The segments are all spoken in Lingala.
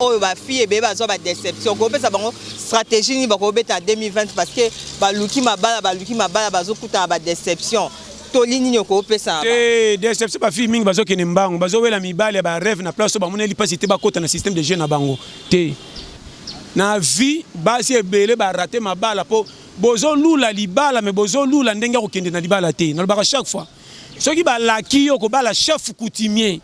Oh, ma fille et bébé, ça va déception. Comme ça, bon, stratégie ni bon, en 2020 parce que baluki ma bala, bazo kuta ba déception. Tolini nyoko pesa. Déception ba fille mingi bazo kenembango, bazo wela mibale ba rêve na place ba moneli pas cité ba kota na système de jeu na bango. Te. Na vie basi ebele ba rater ma bala po bozo lula libala mais bozo lula ndenga ko kende na libala te. Na ba chaque fois. Soki ba laki yo ko bala chef coutumier.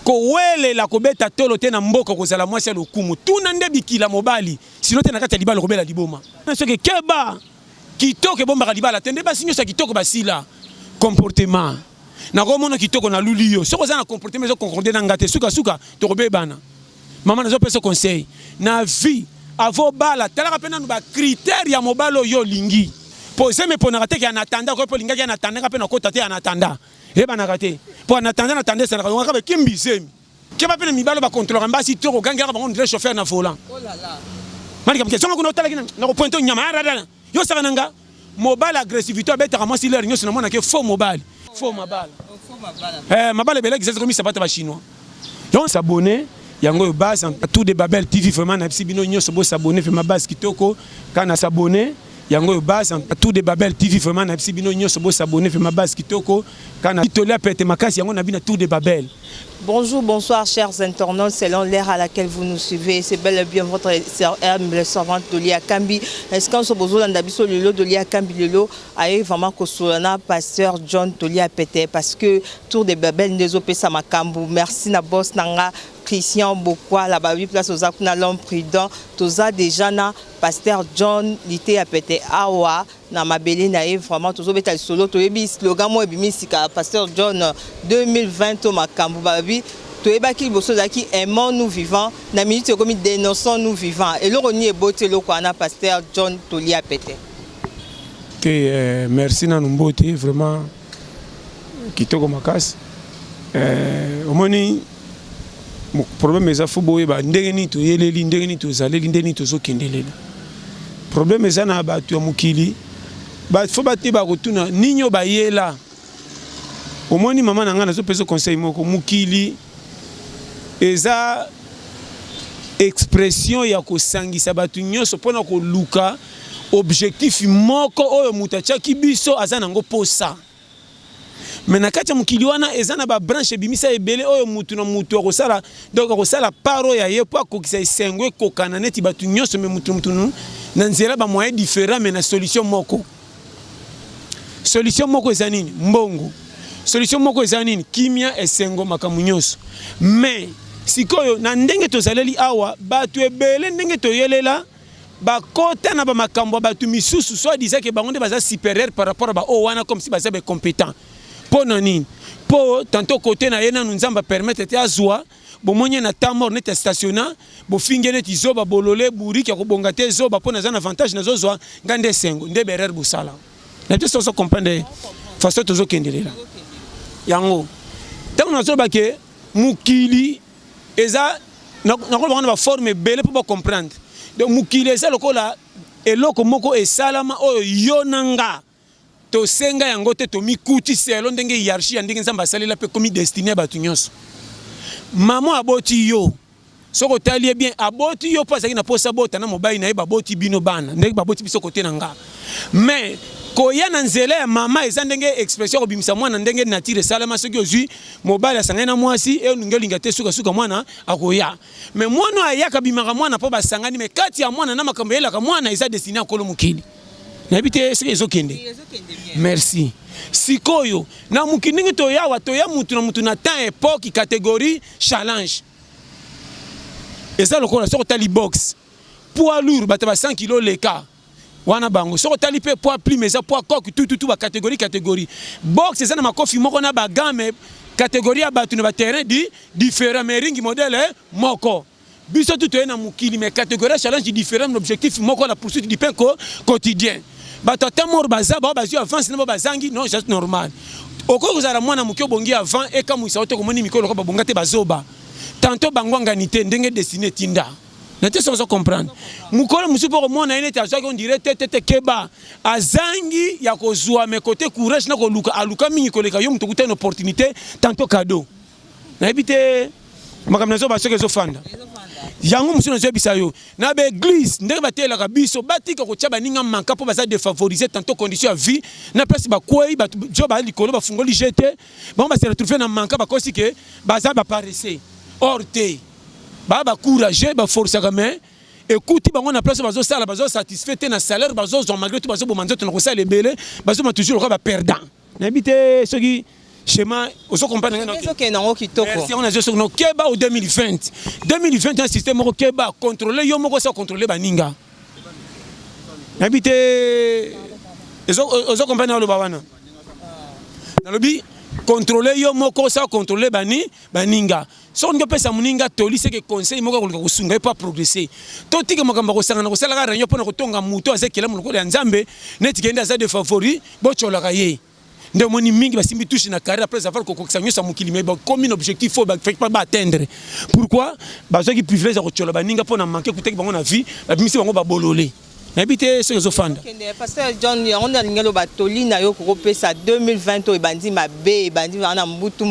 Kowele la kobeta tolo te na mboka kozala mwasi ya lokumu tuna nde bikila mobali sino te na kati ya libala kobela liboma na soki keba kitoko bomba libala tende basi nyosa kitoko basila comportement na komona kitoko na lulio soko za na comportement zo concordé na ngate suka suka to kobebana mama na zo pesa conseil na vie avo bala tala kapena no ba critère ya mobalo yo lingi pose me pona kate ya natanda ko linga ya natanda kapena ko tate ya natanda eba na kate pour en attendant ça na ka ba kimbisemi ke ba pena mibalo ba contrôler mbasi to ko gangera ba on dirait chauffeur na volant oh là là mani kam question ko no tala kina na ko pointo nyama ara yo saka nanga mobile agressivité betaka moi si leur nyo na mona ke faux mobile mabala bela qui comme ça ba chinois donc s'abonner yango yo base tout de Babel TV vraiment na bino nyoso bo s'abonner fait ma base kitoko kana s'abonner yango yo base tout de Babel TV vraiment na bino nyoso bo s'abonner fait ma base kitoko kana titolia pete makasi yango na bina tout de Babel. Bonjour, bonsoir chers internautes, selon l'ère à laquelle vous nous suivez, c'est bel et bien votre servante Tolia Kambi. Est-ce qu'on se pose dans d'abisso le Tolia Kambi lelo aye vraiment kosolana pasteur John Tolia Pété parce que tour de Babel ndezope samakambu. Merci na boss nanga Christian Bokwa la babi place aux akuna l'homme prudent toza déjà na pasteur John Lité a pété awa na mabeli na vraiment tozo beta solo to yebi slogan mo ebimi sika pasteur John 2020 to makambu babi to yebaki boso zaki aimons nous vivants na minute comme dénonçons nous vivants et le roni ebote lo kwa na pasteur John Tolia pété. Que merci na numbote vraiment kitoko makasi omoni mon problème est à fouboyer ba ndengeni to yeleli ndengeni to zaleli ndengeni to zokendelela problème est na ba tu mukili ba faut ba te ba rotuna ninyo ba yela omoni mama na ngana zo peso conseil moko mukili eza expression ya ko sangisa batu nyoso pona ko luka objectif moko oyo mutacha kibiso azana ngo posa. Mais na kati ya mukili wana ezana ba branche bimisa ebele oyo mutu na mutu akosala donc akosala paro ya ye po akokisa esengwe kokana neti batu nyonso me mutu na nzela ba moyen différent mais na solution moko eza nini mbongo solution moko eza nini kimia esengo makamu nyonso mais sikoyo na ndenge tozaleli awa batu ebele ndenge toyelela bakota na ba makambo batu misusu so disait que bango nde baza supérieur par rapport à ba o wana comme si baza be compétent. Pour nani pour tantôt côté na yena nzamba permettre te azwa bomonye na tamor net stationna bo fingene ti zoba bolole buriki ko bonga te zoba pona za avantage na zozwa ngande sengo nde berer busala na te so comprendre façon tozo kendelela yango tant na zoba ke mukili eza na ko ba forme belle pour comprendre donc mukili eza lokola eloko moko esalama oyo yonanga to senga yango te to mikuti selo ndenge hiérarchie ndenge nzamba salela pe komi destiné ba tunyos maman aboti yo soko talie bien aboti yo pas na posa bota na mobile na ba boti bino bana ndenge ba boti biso côté nanga mais koya na nzela ya mama eza ndenge expression obimisa mwana ndenge nature salama soki ozui mobile asanga na mwasi e ngelinga te suka suka mwana akoya mais mwana ayaka bimaka mwana po basangani mais kati ya mwana na makambo yela ka mwana eza destiné akolo mukili. N'habite ce qu'ils ont kende. Merci. Sikoyo na mukiningi to ya mutu na temps époque catégorie challenge. Et ça le ko so tali box. Poids lourd bataba 100 kg leka. Wana bango so tali pe poids plus mais ça poids coq tout ba catégorie. Box ça na makofi moko na ba gamme catégorie ya batu na ba terrain différent mais ring modèle moko. Biso tout na mukili mais catégorie challenge différent l'objectif moko la poursuite du pain quotidien. Batata mor baza ba bazu avance na bazangi non c'est normal oko kozala mwana mukio bongi avant et comme ça oto komoni mikolo ko babonga te bazoba tantôt bangwanga nité ndenge destiné tinda na te so comprendre mukolo musupo ko mona ine ta zo ko dirait tete keba azangi ya kozwa mais côté courage na ko luka aluka mingi koleka yo mutu kuta une opportunité tantôt cadeau na ebité makambo nazo basoki ezofanda yango musu nazo bisa yo na ba église ndenge batelaka biso batika kotia baninga manka po baza défavoriser tantôt condition ya vie na place bakwei jo ba likolo bafungoli jeté bango base retrouver na manka bakosi ke baza baparesser hors te ba courager ba forcer quand même écoute bango na place bazo sala bazo satisfait na salaire bazo zo malgré tout bazo bomanzo to na ko sala ebele bazo ma toujours ba perdant na bité soki schéma oso comprendre merci on a juste no keba au 2020 2020 un système moko keba contrôler yo moko ça contrôler baninga na bité oso comprendre le bawana na lobi contrôler yo moko ça contrôler baninga so ngo pesa muninga toli c'est que conseil moko ko kusunga pas progresser to tika makamba ko sanga na ko sala ka ranyo pona ko tonga muto azekela muloko ya nzambe neti kenda za de favori bo chola ka ye nde moni mingi basimbi touche na carrière après avoir ko koksanyo sa mukili mais comme un objectif faut pas atteindre pourquoi bazo ki privilège ko chola baninga pona manquer kuteki bango na vie ba bimisi bango ba bololé n'habite ce que zofanda pasteur John on a ngelo batoli na yo ko pesa 2020 e bandi mabe e bandi na mbutu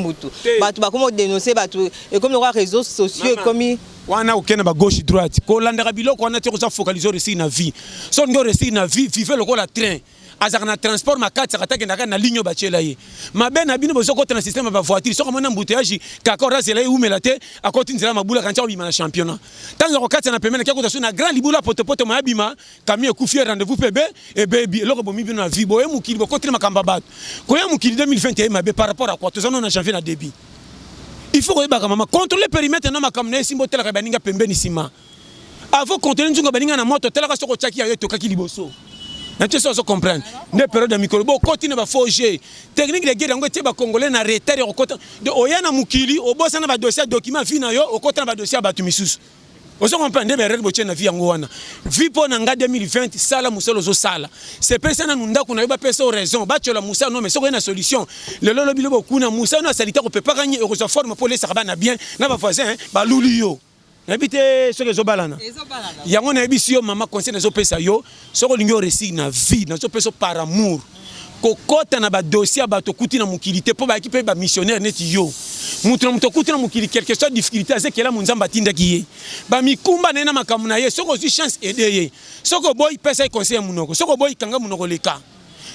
batu ba komo dénoncer batu et comme les réseaux sociaux comme wana okena ba gauche droite ko landaka biloko wana te ko za focaliser réussir na vie so ngo réussir na vie vivre le la train azaka na transport makati akatake ndaka na ligne bachela ye mabe na bino bozo kota na système ba voiture soko mona embouteillage ka kora zela umela te akoti nzela mabula kancha obima na championnat tango kokata na pemena kyako na grand libula potopoto mayabima kami ekufi rendez-vous pebe et baby loko bomi bino na vie boye mukili bokotri makamba bato koya mukili 2021 mabe par rapport à quoi tozana na janvier na début il faut que maman contrôler périmètre na makamna simbo tela ka baninga pembeni sima avant contrôler nzunga baninga na moto tela ka soko chaki ya to kaki liboso. Tu sais, comprendre. Des périodes de micro, continue à forger. Technique de guerre, on va congolais na retard au côté de Oyana Mukili, au boss na dossier document finayo, au côté na dossier Batumisus. Vous comprenez bien les bochena vie angwana. Vie pour nanga 2020 sala musolo zo sala. C'est personne nunda kuna yoba pesa raison. Bachola musa non mais c'est une solution. Le lolo bilobo kuna musa no salita ko peut pas gagner heureusement forme pour les sarabana bien na ba voisin ba lulio. Habite ce que zobalana. Yango na ebisio mama conseil na zo pesa yo, soko lingo réussir na vie, na zo pesa par amour. Kokota na ba dossier ba to kuti na mukilité po ba équipe ba missionnaire neti yo. Mutu na kuti na mukili quelque chose difficulté azekela munzamba tinda kiye. Ba mikumba na makamuna ye, soko zi chance aider ye. Soko boy pesa conseil munoko, soko boy kanga munoko leka.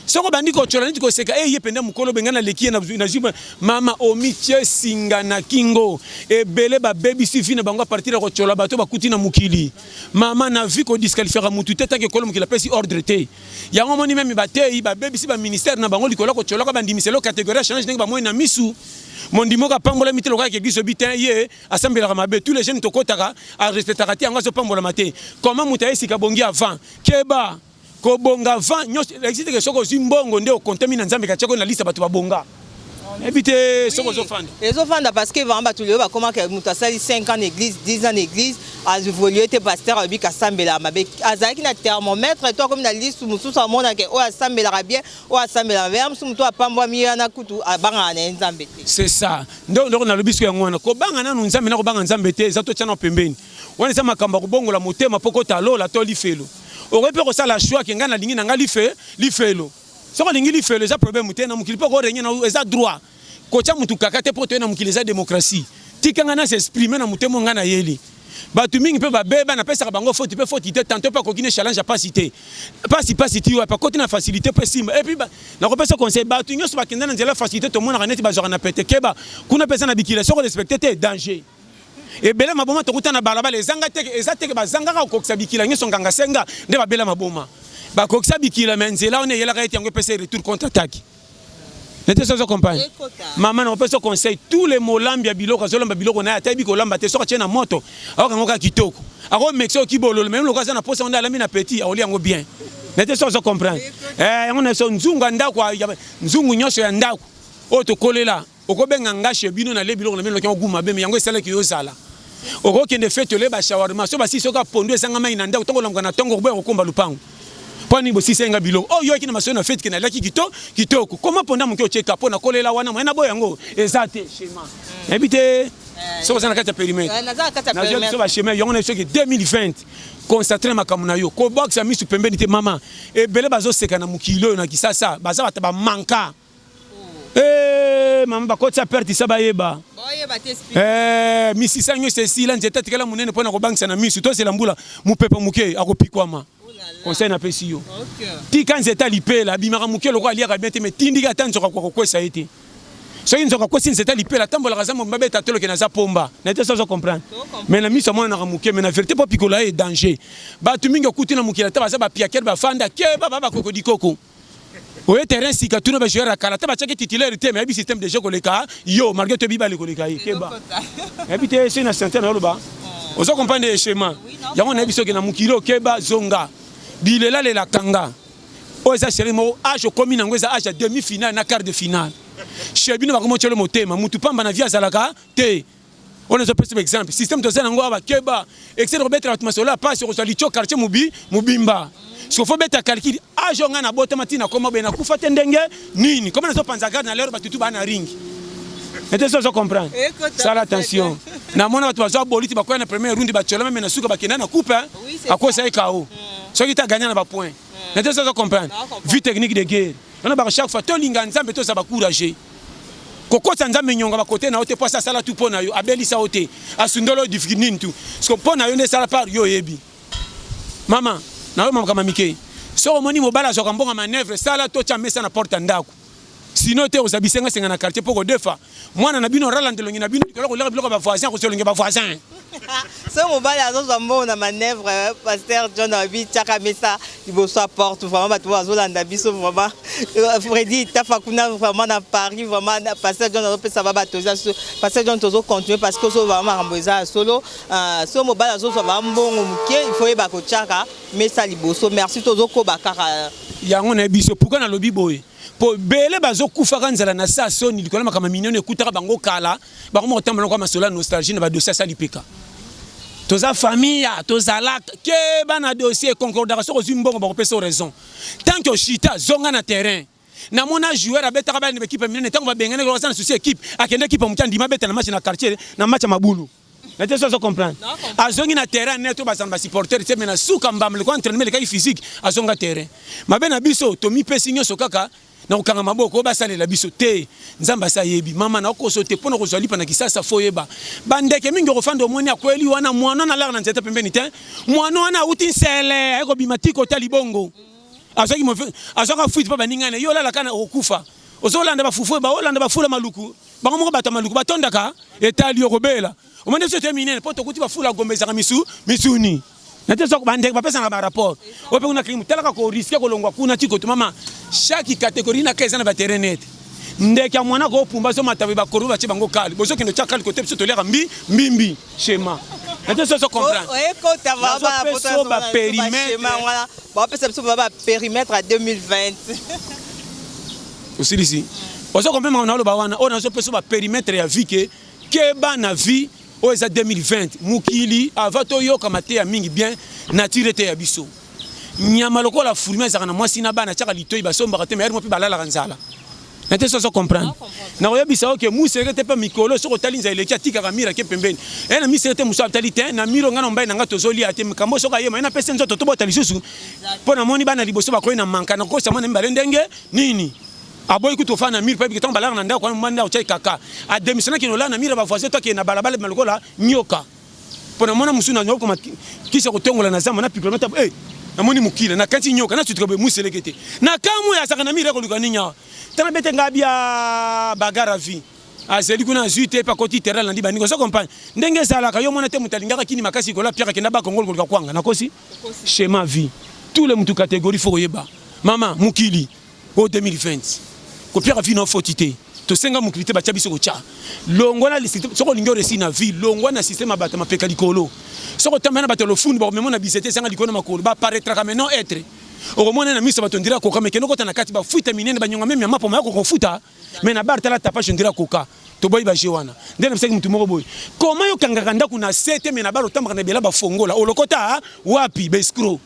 Soko bandiko chola ndiko seka ye penda mukolo bengana lekie na jiba mama omiche singa na kingo ebele ba baby sifi na bango partir ko chola bato bakuti na mukili mama na vie ko disqualifier mutu teta ke kolo mukila pesi ordre te yango moni même batei ba baby si ba ministère na bango likolo ko chola ko bandimiselo catégorie change ndenge ba moyo na misu mondimo ka pambola mitelo ka ke giso bitin ye assemblée ka mabe tous les jeunes to kotaka a respectaka ti anga so pambola mate comment mutaye sika bongi avant keba ko bonga van nyos existe que soko zimbongo nde o contamine nzambe ka tshako na lista batu ba bonga éviter soko zo fanda ezo fanda parce que vamba tout le ba comment que mutasali 5 ans d'église 10 ans d'église a évolué te pasteur abi ka sambela mabe azaki na thermomètre toi comme na liste mususu amona ke o asambela bien o asambela bien mususu to apambwa miya na kutu abanga na nzambe te c'est ça ndo na lobisko yango wana ko banga na nzambe na ko banga nzambe te zato tshana pembeni wana sa makamba ko bongola motema poko talo la to lifelo on peut que ça la choix qui ngana lingi nanga lifelo soko lingi lifelo za problème te na mukili poko renye na eza droit ko tia mutu kakate po te na mukili za démocratie tikanga na s'exprimer na mutemo ngana yeli batu mingi pe ba beba na pesa bango faute pe faute te tantôt pas kokine challenge pas cité pas cité ouais pas côté na facilité pe simba et puis na ko pesa conseil batu nyoso ba kenda na nzela facilité to mona kaneti ba zora na pete keba kuna pesa na bikila soko respecter te danger et bela maboma to kutana balabala ezanga teke ezateke bazanga ka kokisa bikila nyeso nganga senga nde ba bela maboma ba kokisa bikila menzela on yela ka eti yango pesa retour contre attaque n'était ça compagne maman on peut se conseil tous les molambi ya biloko zolamba biloko na ata bi ko lamba te soka tena moto akoka ngoka kitoko ako mexo ki bololo même lokaza na posa on a la mina petit a oli yango bien n'était ça comprendre on a so nzungu ndako nzungu nyoso ya ndako o to kolela okobenga ngashe bino na le biloko na mino lokyo guma be yango esala ki yosala okokende fete le ba shawarma so basi soka pondu esanga mai na ndako tongo longa na tongo boye okomba lupango poni bosi senga biloko oh yo kina maso na fete kina laki kitoko comment ponda mukyo cheka pona kolela wana mwana boye yango ezate schéma habite so sana kata périmètre na yo so ba schéma yango na so ki 2020 consacrer makamuna yo ko box ya misu pembeni te mama e bele bazo seka na mukilo na kisasa baza bata ba manka maman bakoti sa perte ça bayeba. Misisa nyo c'est si là nzeta tikala munene pona ko bangisa na misu to c'est la mbula mupepa muke akopikwama. Conseil na pesi yo. Ti kan nzeta lipela bimaka muke loko ali ka bien te mais tindika tanzoka ko kwesa ete. So ils ont quoi si nzeta lipela tambola kaza mo mabeta tolo ke na za pomba. Na te ça comprendre. Mais na misu mona na muke mais na vérité pas pikola est danger. Ba tu minga kuti na mukela ta ba piaker ba fanda ke ba kokodi koko. Oye terrain si ka tuna ba jouer à kala ta ba tchaki titulaire te mais bi système de jeu ko leka yo malgré te biba le ko leka keba. Et puis te c'est une centaine na loba. Vous comprenez les schémas. Yango na biso ke na mukilo keba zonga. Bilela le la kanga. O eza chéri mo âge commis na ngweza âge demi-finale na quart de finale. Chebi no ba komo chelo motema mutu pamba na via zalaka te. On a un exemple. Système de zen ngwa ba keba. Excès de remettre la masola pas sur le licho quartier mubimba. Ce qu'il faut mettre à calcul, âge on a na botte matina comme ben na kufa tendenge nini. Comment na so panzaga na lero batutu ba na ring. Est-ce que vous comprenez? Ça l'attention. Na mona ba twazo boliti ba kwa na première round ba tchola même na suka ba kena na coupe hein. À quoi ça est KO. Ce qui t'a gagné na ba point. Est-ce que vous comprenez? Vue technique de guerre. On a chaque fois to linga nzambe to ça ba courager. Koko nzambe nyonga ba côté na ote posa sala tout pona yo abeli sa ote. Asundolo difficulté tout. Ce qu'on pona yo ne sala par yo yebi. Maman, na yo mama kama mike. So moni mobala zo kambonga manœuvre sala to cha mesa na porte ndako. Sinon te ozabisenga senga na quartier poko defa. Mwana na bino ralandelo ngina bino ko leka biloko ba voisin ko selonge ba voisin. So mobala zo zambo na manœuvre pasteur John Abi chaka mesa liboso porte vraiment ba to azolanda biso vraiment Freddy tafakuna vraiment na Paris vraiment pasteur John Abi ça va batoza pasteur John tozo continuer parce que so vraiment ramboza solo so mobala zo va mbongo muke il faut ba ko chaka mesa liboso merci tozo ko bakara yango na biso pourquoi na lobi boye po bele bazo kufa kanzala na sa soni likola makama minene ekutaka bango kala bango motamba kwa masola nostalgie na ba dossier sali peka toza famille toza la ke bana dossier concordation aux mbongo ba kopesa raison tant que chita zonga na terrain na mona joueur abeta ba ni équipe minene tant ba bengene ko sana souci équipe akende équipe mutandi mabeta na match na quartier na match mabulu. Mais tu sais comprendre. Azongi na terrain neto ba samba supporter te mena suka mbam le entraînement le kai physique azonga terrain. Mabena biso to mi pesinyo sokaka na ukanga maboko ba salela biso te nzamba sa yebi mama na ko sote pona ko zali pana kisasa foyeba. Bandeke mingi ko fando moni akweli wana mwana na la na nzeta pembeni te. Mwana wana uti sele eko bimatiko tali bongo. Azongi mo azonga fuit pa baningane yo la kana okufa. Ozolanda ba fufu ba olanda ba fula maluku. Bango mo bata maluku batondaka etali yokobela. Au moment où c'est terminé, pas tout va foutre la gomme à misuni. N'était pas bandé, pas ça dans rapport. Au peu on a créé tel qu'on risque que l'on voit qu'on a dit que maman chaque catégorie n'a qu'un va terrain net. Ndeka mwana ko pumba so matabe ba koruba che bango kali. Bozo ki no chakali côté so tolera mbimbi schéma. N'était pas ça comprendre. Ouais ko ta va pour ba périmètre. Voilà. Bon peut ça ba périmètre à 2020. Aussi ici. Bozo comprendre on a le ba wana on a so ba périmètre ya vie que ba na vie o eza 2020 mukili avato yo kamate ya mingi bien nature te ya biso nyama lokola fourmi ezaka na mwasi na bana chaka litoi basomba te mais mo pe balala kanzala nete so comprendre na oya bisa oke musere te pa mikolo soko talinza eleki atika kamira ke pembeni na misere te musa talite na miro ngana mbai na ngato zoli ate kambo soka yema na pese nzoto to bota lisusu pona moni bana liboso ba koina manka na ko sama na mbale ndenge nini aboy kuto fana mire pa bikiton balanga na ndako kwa manda ochai kaka a démissionner ki no la na mire ba voisin to ki na balabala malikola nyoka pona mona musuna nyoko kisa kotongola na zama na pikolometa na moni mukile na kanti nyoka na tutuka be muselekete na kamu ya saka na mire ko lukaninya tana bete ngabia bagara vie azeli kuna zuite pa koti terrain landi bani ko so comprendre ndenge sala ka yo mona te mutalingaka kini makasi ko la pierre kenda ba kongol ko kwanga na kosi schéma vie tous les mutu catégorie faut yeba mama mukili au 2020 Copier vie non fautité. To senga mukilité bacha biso ko cha. Longwana le système soko lingo resi na vie, longwana système abata mapeka likolo. Soko tamana batelo fund ba memo na bisete senga likolo makolo ba paraître comme non être. Oromona na miso batondira ko kama kenoko tana kati ba fuita minene ba nyonga meme mapo mayako ko futa. Mais na barta la tapa ndira koka. To boy ba jewana. Ndene mseki mtu moko boy. Comment yo kangaka ndako na 7 mais na balo tambaka na bela ba fongola. Olokota wapi ba escroc.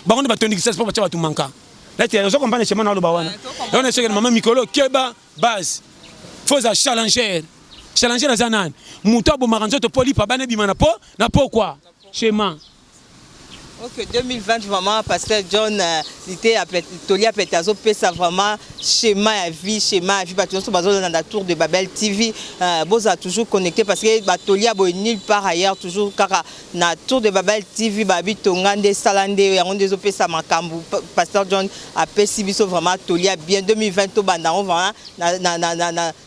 Ba ngondo batondikisa pa bacha batu manka. Là, tu as compris le chemin dans le bawana. Et on est sûr que maman Mikolo, Keba, base. Faut ça challenger. Challenger la zanan. Mouta bo maranzo to poli pa bane bimana po, na po quoi? Chemin. Ok, 2020 vraiment, Pasteur John, était à Tolia Petazo, ça vraiment schéma à vie, parce que dans la tour de Babel TV, vous a toujours connecté parce que Tolia est nulle part ailleurs, toujours car na tour de Babel TV, Babi Tongande, Salande, on des opé ça Makambu, Pasteur John a Pessibiso vraiment Tolia bien 2020 au Bandao vraiment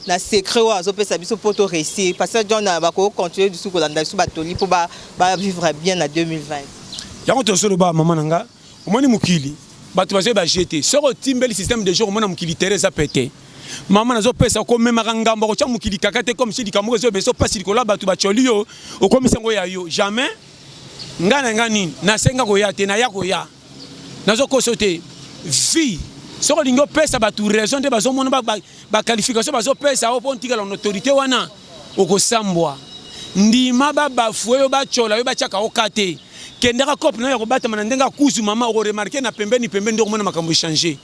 na secret ou azopé ça biso poto récit. Pasteur John va continuer du sous Kolanda sous Batoli pour vivre bien en 2020. Yango to solo ba mama nanga omoni mukili bato bazo ba jeter soko timbeli système de jour omona mukili teresa pété mama nazo pesa ko mema ngambo ko cha mukili kakate comme si dikamuko zo beso pasi likola bato ba cholio okomisa ngo ya yo jamais ngana ngani na senga ko ya te na ya ko ya nazo ko sote vie soko lingo pesa bato raison de bazo mona ba qualification bazo pesa o pontika la autorité wana okosambwa ndima ba fuyo ba chola yo ba chaka okate kendera cop na yako bata manandenga kuzu mama o remarquer na pembeni ndo mona makambo changer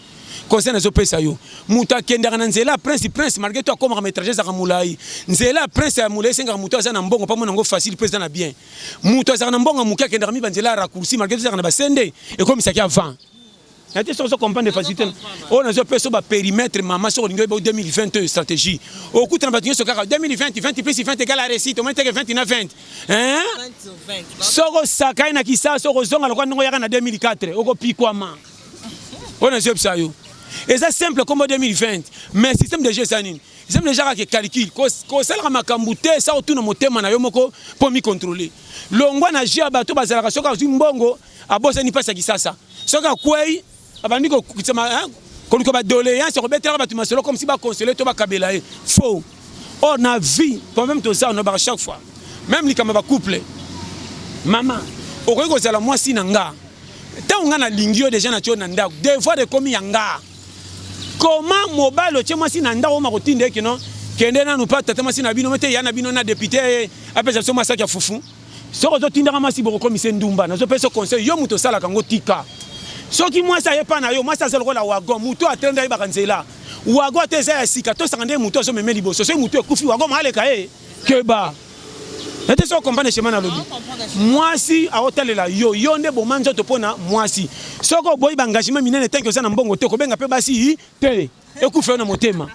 conseil na zo pesa yo muta kendera na nzela prince marqué toi comme remetrager za kamulai nzela prince ya mulai senga muto za na mbongo pa mona ngo facile président na bien muto za na mbongo mukia kendera mi banzela raccourci marqué za na basende et comme ça qui avant nati so comprendre facilité on a zo pesa ba périmètre mama so lingo 2020 stratégie au coup na batinyo so kaka 2020 20 plus 20 égale à réussite au moins 20 na 20 hein soko sakai na kisa soko zonga lokwa ndongo yaka na 2004 oko pikwama on a zo pesa yo et ça simple comme 2020 mais système de jeu sanine système de jeu qui calcule ko sala makambute ça otuna motema na yo moko pour mi contrôler longwa na jeu bato bazala soka zimbongo abosa ni pasa kisasa soka kwei abandiko kusema koliko ba doléance ko betela ba tumaselo comme si ba consoler to ba kabela faux on a vie quand même tout ça on a chaque fois même li kama ba couple maman okoki kozala mwasi na nga ntango nga na lingi yo déjà na tio na ndako devoir de komi yanga comment mobile tio mwasi na ndako ma kotinda eki non kende na nous pas tata mwasi na bino mete ya na bino na député apesa so mwasi ya fufu soko zo tinda mwasi boko komi sendumba na zo pesa conseil yo muto sala kango tika soki mwasi ayepa na yo mwasi azalo kola wagon muto atenda ye bakanzela wagon teza ya sika to sangande muto so memeli boso so muto ekufi wagon maleka keba nete so comprendre chemin na lobi mwasi aotalela yo nde bomanzo to pona mwasi soko boyi bangagement minene tanki osana mbongo te ko benga pe basi te ekufi na motema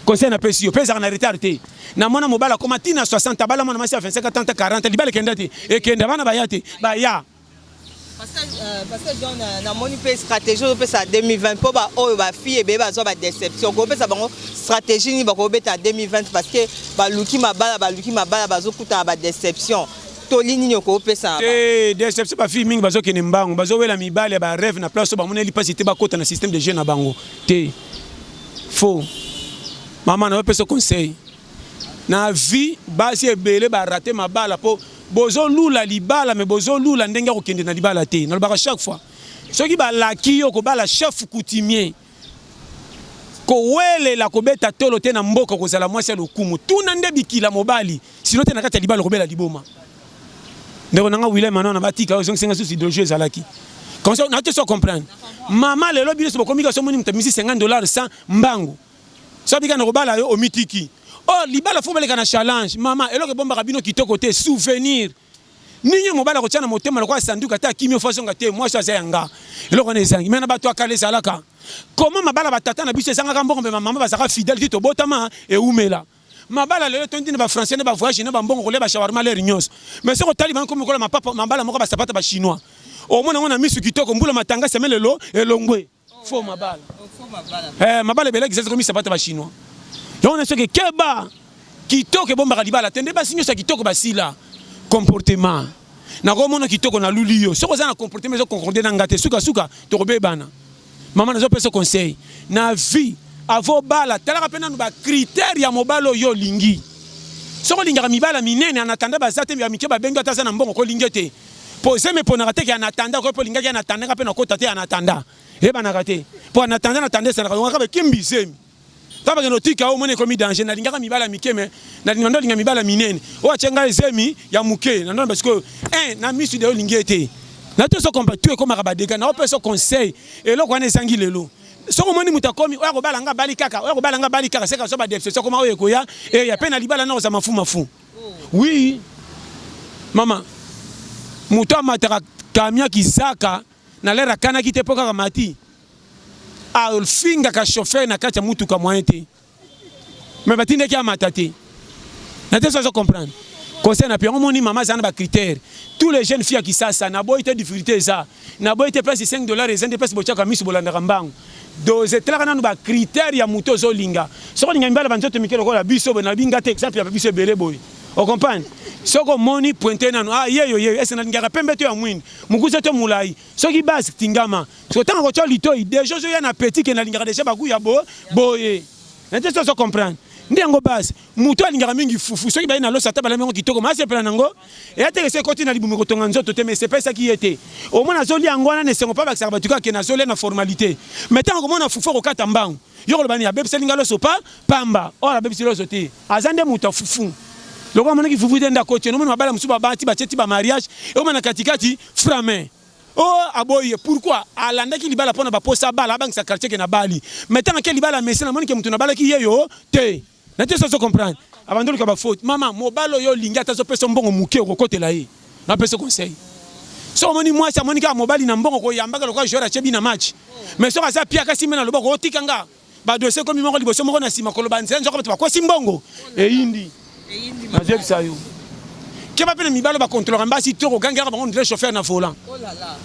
conseil na pesi yo pesa na retard te na mona mobala koma tina 60 bala mona mwasi a 25 30 40 libale kenda te e kenda bana bayate baya parce que John na moni pe stratégie pe ça 2020 po ba o ba fille be ba zo ba déception ko pe ça bango stratégie ni ba ko beta 2020 parce que ba luki mabala ba zo kuta ba déception to lini nyoko pe ça déception ba fille mingi ba zo kene mbango ba zo wela mibale ba rêve na place ba mona li pasité ba kota na système de jeu na bango te faux maman na pe ce conseil na vie ba si ebele ba rater mabala po bozo lula libala mais bozo lula ndenge ko kende na libala te na lobaka chaque fois soki ba laki yo ko bala chef coutumier ko wele la ko beta tolo te na mboka ko zala mwasi lokumu tuna nde bikila mobali sino te na kata libala ko bela liboma ndeko nanga William manona batika zo senga susi dojo ezalaki comme ça na te so comprendre mama lelo bino so komika so moni mutamisi $50 sans mbangu so bika na ko bala yo omitiki. Oh, libala faut baleka na challenge. Maman, eloko bomba kabino kitoko te souvenir. Ninyo mobala ko tana motema lokwa sanduka ta kimio façon ngate moi ça yanga. Eloko na ezangi. Mena bato akale salaka. Comment mabala batata na biso ezanga mbongo mbe maman bazaka fidèle to botama e umela. Mabala lelo tondi na ba français na ba voyage na ba mbongo ko leba shawarma le rinyos. Mais ce ko taliban ko mikola mapapa mabala moko ba sapata ba chinois. O mona ngona misu kitoko mbula matanga semelelo elongwe. Faux mabala. Faux mabala. Mabala beleki zezo ko mi sapata ba chinois. Donc on a ce que keba kitoko bomba libala tende ba sinyo sa kitoko basila comportement na komona kitoko na lulio soko za na comportement zo concordé na ngate suka to bebana maman nazo pesa conseil na vie avo bala talaka pena no ba critère ya mobalo yo lingi soko linga mibala minene anatanda bazate ya mike ba benga taza na mbongo ko lingete pose me pona kate ya natanda ko linga ya natanda pena ko tate anatanda e bana kate po anatanda ça na ka ba kimbisemi taba ke notika o mone ko mi danger na lingaka mibala mikeme na lingando linga mibala minene o achenga ezemi ya muke na non parce que na misu de lingete na to so combattre ko maka badeka na o peso conseil et lo ko na esangi lelo so ko moni mutakomi o ko balanga bali kaka c'est ka so ba déception ko ma o ekoya et ya pena libala na o za mafu oui maman muto mataka camion kizaka na lera kana ki te poka mati a finga ka chauffeur na kati ya mutuka moyen te mais batinde ki amata te na te so comprendre conseil na pion moni mama zana ba critère tous les jeunes filles qui ça na boy te difficulté ça na boy te place $5 et zende place bochaka misu bolanda rambango doze telaka nanu ba critère ya muto zo linga soko linga mbala banzoto mikelo ko la biso na binga te exemple ya biso belé boy on comprend soko moni pointer nanu yeyo ese na ngaka pembe to ya mwini mukuze to mulai soki basi tingama so tanga ko tolito déjà zo ya na petit ke na linga déjà baku ya boye na te so comprendre ndiango basi muto alingaka mingi fufu soki baye na losa ta bala mengo kitoko ma se pela nango et ateke koti na libumu kotonga nzoto te mais c'est pas ça qui était au moins azoli angwana ne sengo pa bakisa batuka ke na zoli na formalité mais tant ko mona fufu ko kata mbangu yoko lobani ya bebisa linga loso pa pamba ora bebisa loso te azande muto fufu loko mona ki fufu tenda koti no mona bala musuba bati bacheti ba mariage et mona katikati frame aboye pourquoi alanda ki libala pona ba posa bala bangisa quartier ke na bali mais tant que libala mesena mona ke mutu na bala ki yeyo te na te so comprendre avant de ba faute maman mobalo yo linga ta so pesa mbongo muke ko kotela yi na pesa conseil so moni moi ça moni ka mobali na mbongo ko yamba ka lo ka jouer chebi na match mais so ka sa pia ka simena lo bako otikanga ba dossier comme moko liboso moko na sima ko lo banze nzo ko ba ko simbongo e indi na je ça yo ke ba pena mibalo ba contrôler mbasi to ko gangara ba on le chauffeur na volant oh là là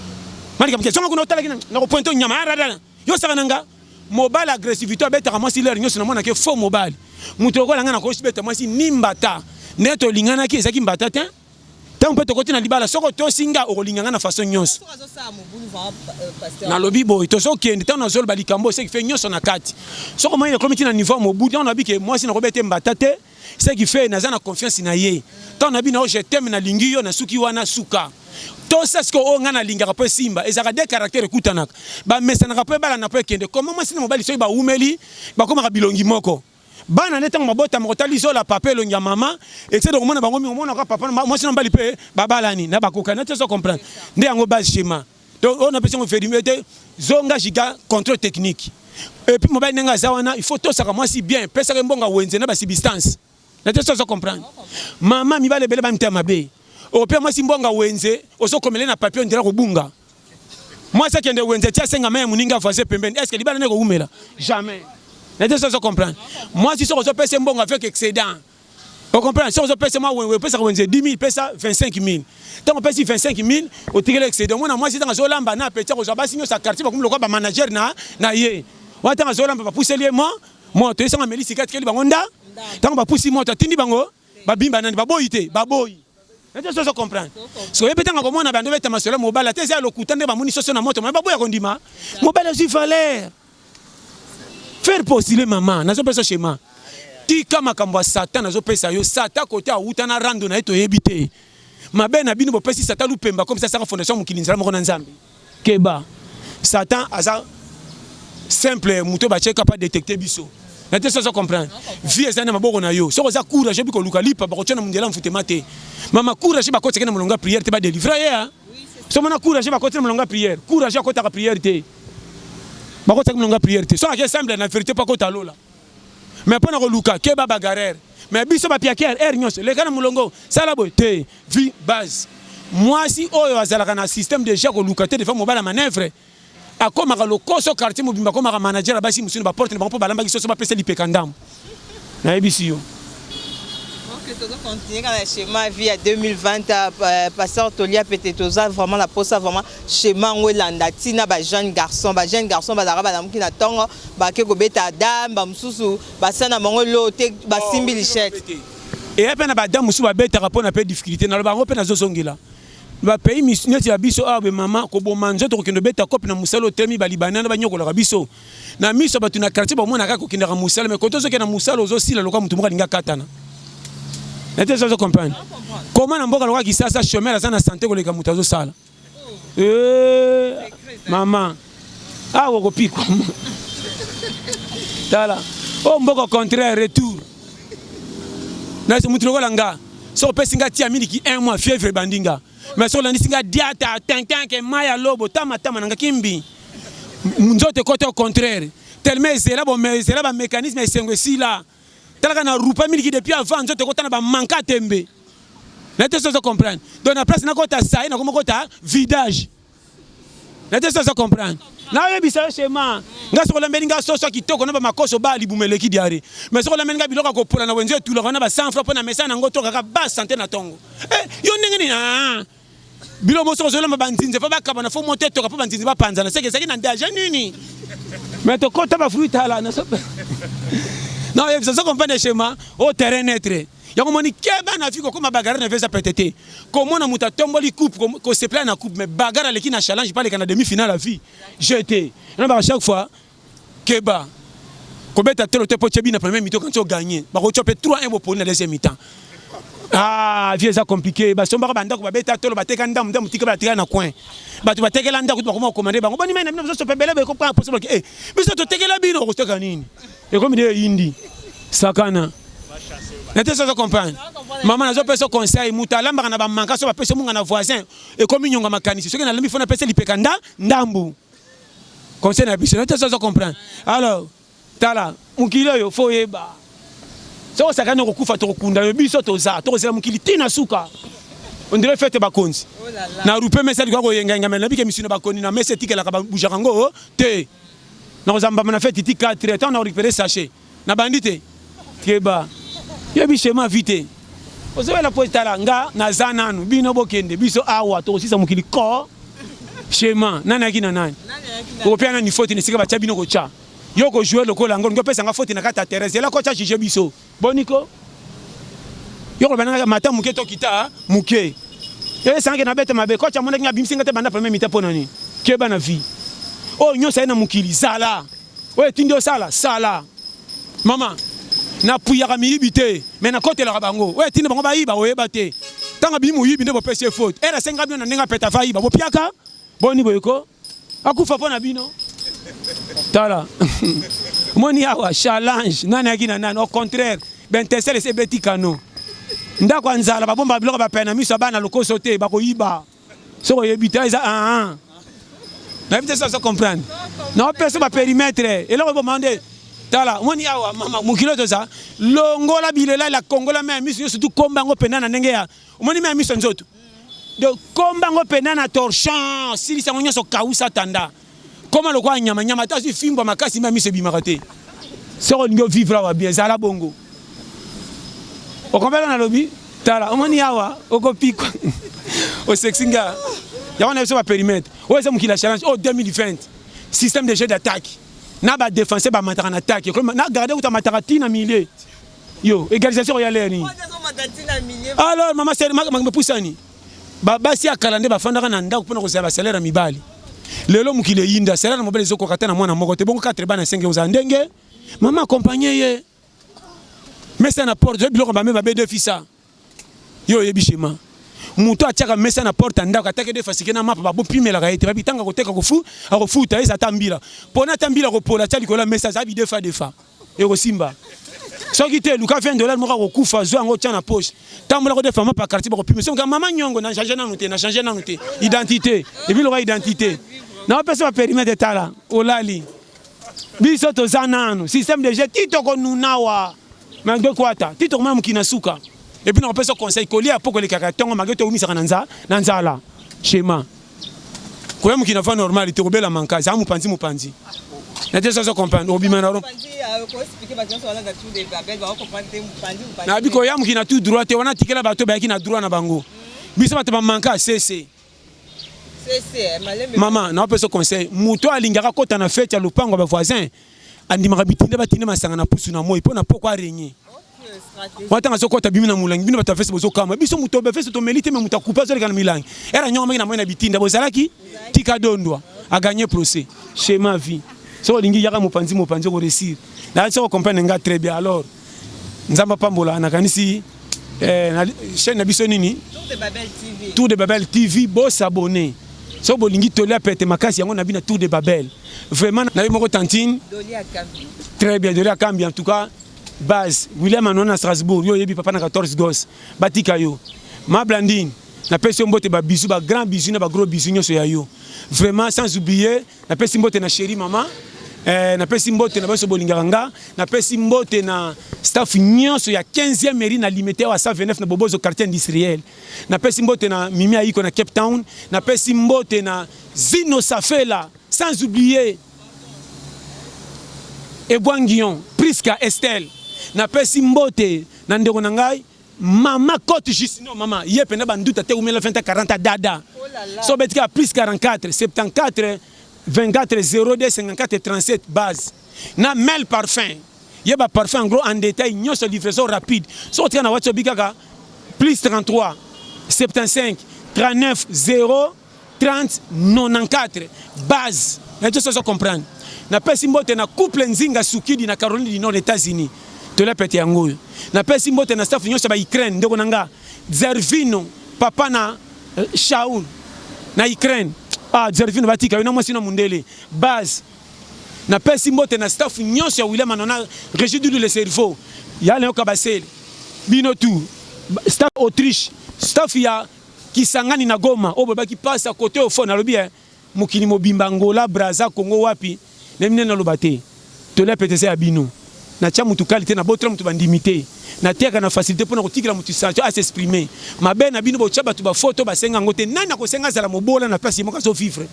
mani ka question ko no tala kina na ko pointo nyama arada yo saka nanga mobile agressivité betaka mwasi leur nyonso na mona ke faux mobile muto ko langa na ko sibeta mwasi nimbata neto lingana ki ezaki mbata te tant peut to kotina libala soko to singa o lingana na façon nyonso na lobi boy to so kende tant na zol balikambo c'est qui fait nyonso na kati soko moyen ko mitina niveau mobu on a bi ke mwasi na ko bete mbata te c'est qui fait na za na confiance na ye tant na bi na je t'aime na lingi yo na suki wana suka tout ça ce que on a linga rapport simba ezaka des caractères kutanaka ba mesana rapport bala na po kende comment moi sina mobali so ba umeli ba koma bilongi moko bana neta mabota motali zo la papel longi mama et c'est donc mona bango mi mona ka papa moi sina mbali pe ba balani na ba kokana te so comprendre ndé yango base schéma donc on a besoin de faire du zonga giga contrôle technique et puis mobali nenga zawana il faut tout ça moi si bien pesa mbonga wenze na ba substance na te so comprendre mama mi bale bele ba mtema be au père moi simbonga wenze oso komele na papier ndira ko bunga moi ça kende wenze tia senga même muninga voisin pembeni est-ce que libala ne ko umela jamais n'était ça comprendre moi si so pèse mbonga avec excédent on comprend si on pèse moi pèse wenze 10 000 pèse 25 000 tant on pèse 25 000 au tigre excédent moi si dans zo lamba na petit ko ba sinyo sa quartier ba comme le ko ba manager na ye wa tant zo lamba ba pousser les moi to senga melisi kat keli bangonda tant ba poussi moi to tindi bango ba bimba nani ba boyite ba boy. Je comprends. So peut-être que comment on a besoin de masolo mobile la tese lokuta nde ba muni soso na moto mais ba boya kondima mobile aussi valeur faire postuler maman na zo pesa schéma ti kama kamba satan na zo pesa yo satan côté a uta na rando na eto yebite mabe na bino bo pesi satan lupemba comme ça ça fondation mukilinzala moko na nzambe keba satan aza simple muto ba check capable détecter biso. Na te so comprendre vie ezana maboko na yo so za courage biko luka lipa ba ko tshona mundela mfutema te mama courage ba ko tsekena molonga prière te ba délivrer ya so mona courage ba ko tsekena molonga prière courage ko ta prière te ba ko tsekena molonga prière te so ka semble na vérité pas ko ta lola mais pas na ko luka ke ba bagarre mais biso ba piaker nyos le kana molongo sala boy te vie base moi si oyo azalaka na système déjà ko luka te de faire mobile manœuvre akoma ka lokoso quartier mobimba koma ka manager basi musino ba porte na ba balamba kiso ba pesa lipekandam na ebisiyo. OK to continuer dans le schéma vie à 2020 passeur Tolia peut-être vraiment la pose vraiment schéma ngolanda tina ba jeune garçon ba daraba na mukina tongo ba ke ko beta dame ba mususu ba sana mongolo te ba simbi lichette et apena ba dame mususu ba beta rapport na pe difficulté na ba ngopena zo songila ba pays mission ti biso abe mama ko bo manzo to ko beta kopi na musalo temi ba libanana ba nyoko la biso na miso ba tuna quartier ba mona ka ko kinda musalo mais ko to zo ke na musalo zo sila loka mutu moka linga katana n'était ça comprendre comment na mboka loka kisasa chômeur za na santé ko leka mutu zo sala mama wo ko piko tala o mboka contraire retour na se mutu loka langa so pesinga ti amini ki 1 mois fièvre bandinga mais sur la nisinga diata tantan ke maya lobo tama nanga kimbi nzote côté au contraire tellement zela ba mécanisme esengo si là talaka na rupa miliki depuis avant nzote côté na ba manka tembe N'était pas comprendre. Donc la place n'a pas ça, n'a pas vidage. N'était pas comprendre. Na yebi ça schéma. Nga so la meninga so qui toko na ba makoso ba libumele ki diare. Mais so la meninga biloko ko pola na wenze tout le na ba 100 francs na mesa na ngoto ka ba santé na tongo. Yo ndenge ni ah. Bilo mo so zo la banzinze fa ba kaba na fo monter to ka pa banzinze ba panza na seke seke na daja nini. Mais to kota ba fruit là na so. Non, yebi ça comprendre schéma au terrain être. Yango moni keba na fiko comme bagarre na vesa pétété. Comment na muta tomboli coupe ko se plaît na coupe mais bagarre leki na challenge pas les kana demi-finale la vie. Jeté. On a chaque fois keba ko beta telo te pochebi na premier mi-temps quand tu gagné. Ba ko choper 3-1 pour na deuxième mi-temps. Ah, vieux ça compliqué. Ba somba banda ko beta telo ba teka ndam ndam tika ba tika na coin. Ba tu ba tekela ndako ko commander ba. Boni mena bino so pebele ba ko pas possible que biso to tekela bino ko teka nini. Et comme de indi sakana. N'était pas comprendre. Maman n'a pas conseil. Moutala m'a na manka so ba pese munga na voisin et comme nyonga makanisi. Ce que na lembi fona pese lipekanda ndambu. Conseil na biso. N'était pas comprendre. Alors, tala mukilo yo fo yeba. So sakana ko kufa to kunda yo biso to za. To zela mukili tina suka. On dirait fête ba konzi. Na rupe mesa ko yenga yenga mela bike misino ba koni na mesa tikela ka ba bujakango te. Na kozamba na fête ti 4 temps na récupérer sachet. Na bandite. Keba. Yebi schéma vite. Ozo la posta la nga na zananu bino bokende biso awa to sisa mukili ko schéma nana yaki na nani. Ko pia na ni faute ni sika ba bino ko cha. Yo ko jouer le ko la ngo pesa nga faute na kata Thérèse la ko cha jije biso. Boniko. Yo ko bana mata muke to kita muke. Yo sange na bete mabe ko cha mona nga bimsinga te banda premier mita pona ni. Ke bana vie. Oh nyo sa na mukili sala. Ouais tindio sala sala. Mama na puyaka miyibite mais na côté la bango ouais tine bango ba yiba oyeba te tanga bi mu yibi ne bo pese faute era senga bino na nenga peta fa yiba bo piaka boni boyeko akufa pona bino tala moni awa challenge nani akina nani au contraire ben tesele se beti kano ndako anzala ba bomba biloko ba pena miso bana lokoso te ba ko yiba so ko yebita eza na vite ça comprendre na pese ba périmètre et là on demander tala moni awa mama mukilo to za longola bilela la kongola me miso surtout komba ngo pena na ndenge ya moni me miso nzoto de komba ngo pena na torchon sili sango nyoso kausa tanda koma lokwa nyama nyama ta si fimbo makasi me miso bimakate soko ngo vivre wa bien zala bongo o kombela na lobi tala moni awa okopiko o sexinga ya wana so ba périmètre o eza mukila challenge o 2020 système de jeu d'attaque na ba défense ba mataka na attaque na garder uta mataka tina milieu yo égalisation ya leni alors mama c'est me poussani ba basi akalande ba fandaka na ndako pona ko zaba salaire mibali lelo mukile yinda salaire mobile zoko katana mwana moko te bongo 4 bana 5 uza ndenge mama accompagner ye mesa na porte biloko ba me ba be fisa yo yebishima muto atiaka mesa na porte ndako atake de fasike na mapa ba bo pimela ka ete ba bitanga ko teka ko fu akofuta eza tambila pona tambila ko pola tali ko la mesa za bi defa e ko simba soki te luka $20 moko ko kufa zo ngo tia na poche tambola ko defa mapa quartier ba ko pimela so mama nyongo na changer na noté na changer na noté identité et puis lo identité na pesa ba périmètre tala olali biso to zananu système de jeu tito ko nunawa mais de kwata tito ko mamu kinasuka. Et puis on peut se conseiller coller à pour que les caractères mageto umi sakananza nanzala schéma ko yamu kina fa normal te robela manka za mu panzi na te ça comprendre obimana ro ko expliquer ba tonso wala gatu de babel ba comprendre mu panzi na bi ko yamu kina tout droit te wana tikela bato ba kina droit na bango biso ba te manka cc maman na peut se conseiller muto alingaka kota na fête ya lupango ba voisin andimaka bitinde batinde masanga na pusu na moi pona pourquoi régner. Watanga soko tabimi na mulangi bino batafese bozo kama biso muto befese to melite me mutakupa zo lekana milangi era nyoma na mwana bitinda bozalaki tika dondwa a gagner procès schéma vie so lingi yaka mopanzi ko réussir na so comprendre nga très bien alors nzamba pambola na kanisi na chaîne na biso nini Tour de Babel TV bo s'abonner so bolingi tolia pete makasi yango na bina Tour de Babel vraiment na moko tantine Dolia Kambi très bien Dolia Kambi en tout cas base William Anona Strasbourg yo yebi papa na 14 gosses batika yo ma Blandine na pesi mbote ba bisou ba grand bisou na ba gros bisou nyoso ya yo vraiment sans oublier na pesi mbote na chérie maman na pesi mbote na baso bolinganga na pesi mbote na staff nyonso ya 15e mairie na limité wa 129 na bobozo quartier industriel na pesi mbote na Mimi Aiko na Cape Town na pesi mbote na Zino Safela sans oublier Ebwangion Priska Estelle na pesi mbote na ndeko na ngai Mama Côte Justino mama yependa banduta te umela 20 40 dada so betika plus 44 74 24 02 54 37 base na Mel Parfum yeba parfum en gros en détail nyonso livraison rapide so tika na WhatsApp bikaka plus 33 75 39 0 30 94 base na tout ça comprendre na pesi mbote na couple Nzinga Sukidi na Caroline du Nord États-Unis to la pete yango na pesi mbote na staff nyonso ba Ukraine ndeko nanga Zervino papa na Shaul na Ukraine Zervino batika yo na mwasi na mundele base na pesi mbote na staff nyonso ya William Anona Régie du le cerveau ya le Kabasel bino tout staff Autriche staff ya Kisangani na Goma obo ki passe à côté au fond na lobi mukini mobimba Angola Brazza Congo wapi nemine na lobate to la pete ya bino na tia mutu qualité na botra mutu bandimité na tiaka na facilité pour na kotikila mutu sancho à s'exprimer mabe na bino bocha batu ba photo ba senga ngote nani ko senga zala mobola na place moka so vivre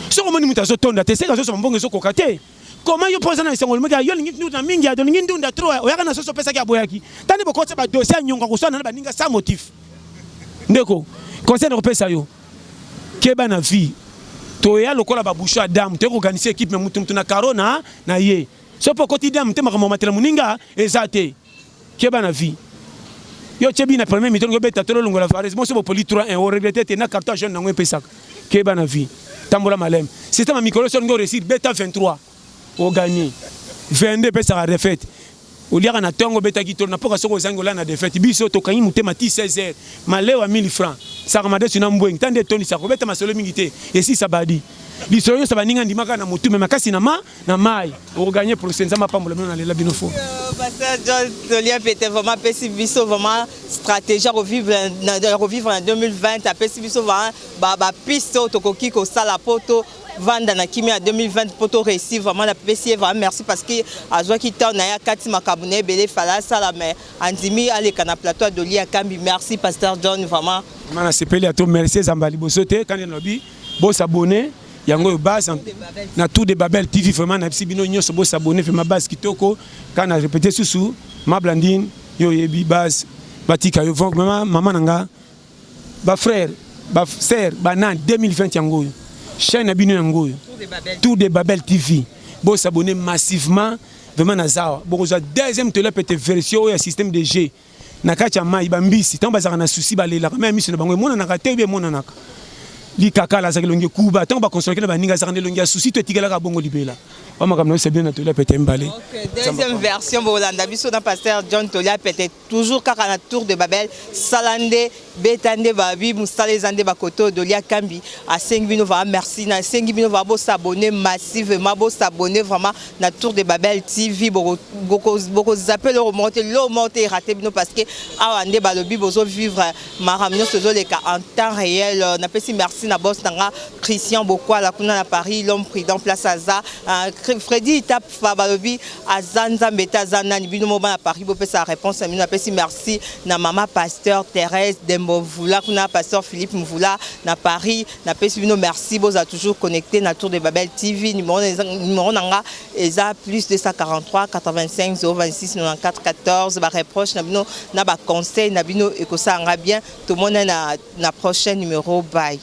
so ko moni mutu zo tonda te senga so mbongo so kokate comment yo posa na sengo moka yo lingi ndu na mingi ado lingi ndu nda tro oyaka na so pesa ki aboyaki tani bokotsa ba dossier nyonga ko sona na baninga sans motif ndeko conseil na pesa yo keba na vie to ya lokola ba boucho adam te ko organiser équipe me mutu na carona na ye so po quotidien mtema kama matela muninga ezate keba na vie yo chebi na premier miton go beta tolo longola fares mo so bo poli 3-1 o regretter te na carton jaune na ngwe pesaka keba na vie tambola malem système micro so ngo réussir beta 23 o gagner 22 pesaka refaite o liaka na tongo beta kitolo na poka soko zango la na défaite biso to kanyi mutema ti 16h malewa 1000 francs saka made suna mbweng tande toni sako beta masolo mingite et si sabadi l'histoire ça va ninga ndimaka na mutu me makasi na mai o gagner pour senza mapambola na lela binofo pasteur John Tolia était vraiment pesi biso vraiment stratégie revivre en 2020 pesi biso ba piste to koki ko sala poto vanda na kimi en 2020 poto réussir vraiment la pesi vraiment merci parce que azwa ki ta na ya kati makabune belé fala sala mais andimi ale kana plateau de Lia Kambi merci pasteur John vraiment mana sepeli à toi merci Zambali bosote quand il nobi bo s'abonner yango base na tout de Babel TV vraiment na bino nyonso bo s'abonner fait ma base kitoko quand na répéter sous ma blandine yo yebi base batika yo maman nanga ba frère ba sœur banan 2020 yango chaîne bino yango tout de Babel TV bo s'abonner massivement vraiment na zawa bo ko deuxième télé peut version ya système de G na kacha mai bambisi tant bazaka na souci balela même mission na bango mona na kate be mona naka li kaka la zakelongi kuba tant ba construire na baninga zakane longi ya souci to tikela ka bongo libela o makamno c'est bien na tola peut embalé deuxième version bolanda biso na pasteur John Tolia peut-être toujours kaka na tour de Babel salande betande babi musale zande bakoto de Lia Kambi à 5 bino va merci na 5 bino va bo s'abonner massivement bo s'abonner vraiment na tour de Babel TV beaucoup appel remonter rater bino parce que awande balobi bozo vivre maramino sozo les cas en temps réel na pesi merci na boss nanga Christian Bokwa la kuna na Paris l'homme prudent place Aza Freddy tape Fabalobi Azanza Mbeta Zana bino mo na Paris bo pesa réponse à na pesi merci na maman pasteur Thérèse Dembovula kuna pasteur Philippe Mvula na Paris na pesi bino merci bo za toujours connecté na tour de Babel TV numéro nanga eza plus 243 85 026 94 14 ba reproche na bino na ba conseil na bino ekosanga bien tout le monde na prochain numéro bye.